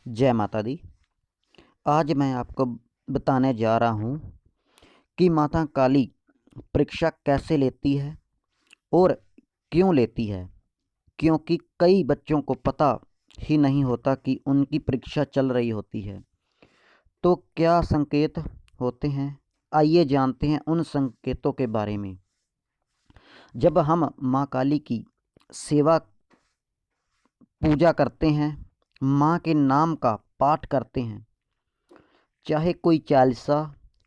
जय माता दी। आज मैं आपको बताने जा रहा हूँ कि माता काली परीक्षा कैसे लेती है और क्यों लेती है। क्योंकि कई बच्चों को पता ही नहीं होता कि उनकी परीक्षा चल रही होती है। तो क्या संकेत होते हैं, आइए जानते हैं उन संकेतों के बारे में। जब हम माँ काली की सेवा पूजा करते हैं, माँ के नाम का पाठ करते हैं, चाहे कोई चालीसा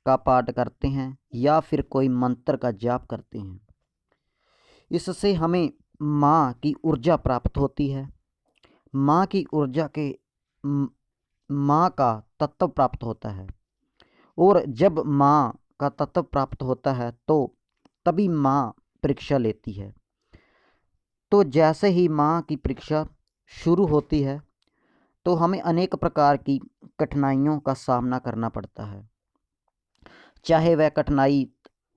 का पाठ करते हैं या फिर कोई मंत्र का जाप करते हैं, इससे हमें माँ की ऊर्जा प्राप्त होती है। माँ की ऊर्जा के माँ का तत्व प्राप्त होता है, और जब माँ का तत्व प्राप्त होता है तो तभी माँ परीक्षा लेती है। तो जैसे ही माँ की परीक्षा शुरू होती है तो हमें अनेक प्रकार की कठिनाइयों का सामना करना पड़ता है। चाहे वह कठिनाई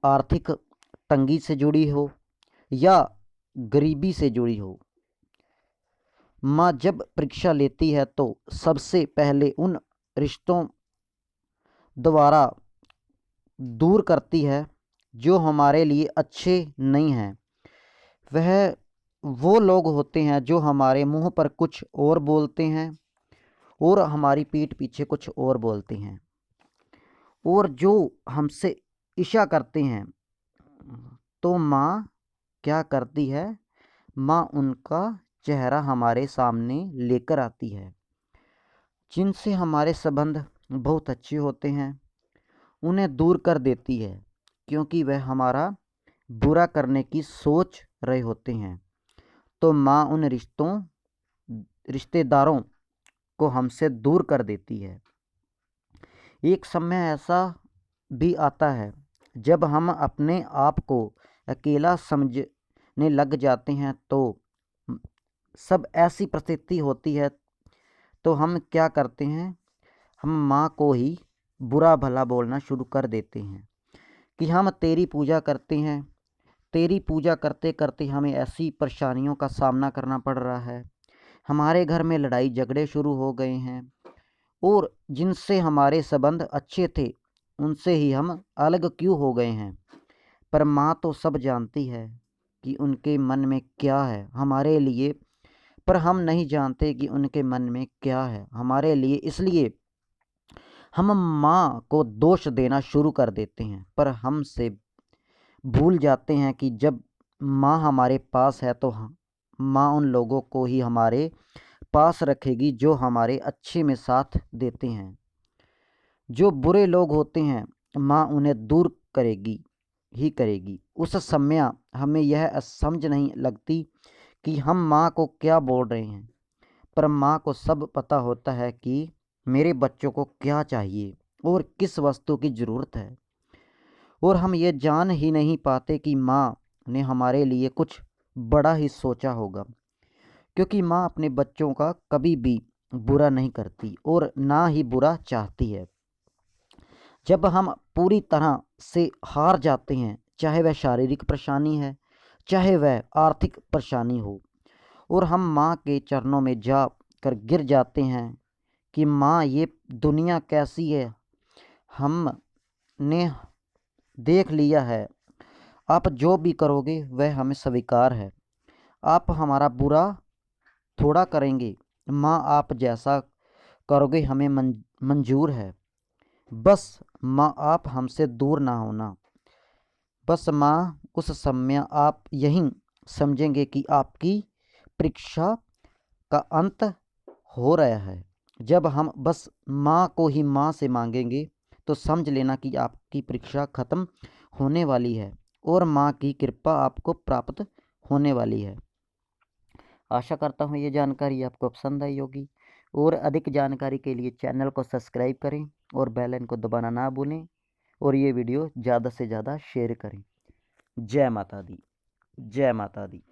आर्थिक तंगी से जुड़ी हो या गरीबी से जुड़ी हो, माँ जब परीक्षा लेती है तो सबसे पहले उन रिश्तों द्वारा दूर करती है जो हमारे लिए अच्छे नहीं हैं। वह वो लोग होते हैं जो हमारे मुंह पर कुछ और बोलते हैं और हमारी पीठ पीछे कुछ और बोलते हैं, और जो हमसे ईर्ष्या करते हैं। तो माँ क्या करती है, माँ उनका चेहरा हमारे सामने लेकर आती है। जिनसे हमारे संबंध बहुत अच्छे होते हैं उन्हें दूर कर देती है, क्योंकि वह हमारा बुरा करने की सोच रहे होते हैं। तो माँ उन रिश्तेदारों को हमसे दूर कर देती है। एक समय ऐसा भी आता है जब हम अपने आप को अकेला समझने लग जाते हैं। तो सब ऐसी परिस्थिति होती है तो हम क्या करते हैं, हम माँ को ही बुरा भला बोलना शुरू कर देते हैं कि हम तेरी पूजा करते हैं, तेरी पूजा करते करते हमें ऐसी परेशानियों का सामना करना पड़ रहा है, हमारे घर में लड़ाई झगड़े शुरू हो गए हैं, और जिनसे हमारे संबंध अच्छे थे उनसे ही हम अलग क्यों हो गए हैं। पर माँ तो सब जानती है कि उनके मन में क्या है हमारे लिए, पर हम नहीं जानते कि उनके मन में क्या है हमारे लिए। इसलिए हम माँ को दोष देना शुरू कर देते हैं, पर हमसे भूल जाते हैं कि जब माँ हमारे पास है तो माँ उन लोगों को ही हमारे पास रखेगी जो हमारे अच्छे में साथ देते हैं। जो बुरे लोग होते हैं माँ उन्हें दूर करेगी ही करेगी। उस समय हमें यह समझ नहीं लगती कि हम माँ को क्या बोल रहे हैं, पर माँ को सब पता होता है कि मेरे बच्चों को क्या चाहिए और किस वस्तु की ज़रूरत है। और हम ये जान ही नहीं पाते कि माँ ने हमारे लिए कुछ बड़ा ही सोचा होगा, क्योंकि माँ अपने बच्चों का कभी भी बुरा नहीं करती और ना ही बुरा चाहती है। जब हम पूरी तरह से हार जाते हैं, चाहे वह शारीरिक परेशानी है चाहे वह आर्थिक परेशानी हो, और हम माँ के चरणों में जा कर गिर जाते हैं कि माँ ये दुनिया कैसी है, हमने देख लिया है, आप जो भी करोगे वह हमें स्वीकार है, आप हमारा बुरा थोड़ा करेंगे, माँ आप जैसा करोगे हमें मंजूर है। बस माँ आप हमसे दूर ना होना। बस माँ उस समय आप यही समझेंगे कि आपकी परीक्षा का अंत हो रहा है। जब हम बस माँ को ही माँ से मांगेंगे तो समझ लेना कि आपकी परीक्षा ख़त्म होने वाली है और माँ की कृपा आपको प्राप्त होने वाली है। आशा करता हूँ ये जानकारी आपको पसंद आई होगी, और अधिक जानकारी के लिए चैनल को सब्सक्राइब करें और बेल आइकन को दबाना ना भूलें, और ये वीडियो ज़्यादा से ज़्यादा शेयर करें। जय माता दी। जय माता दी।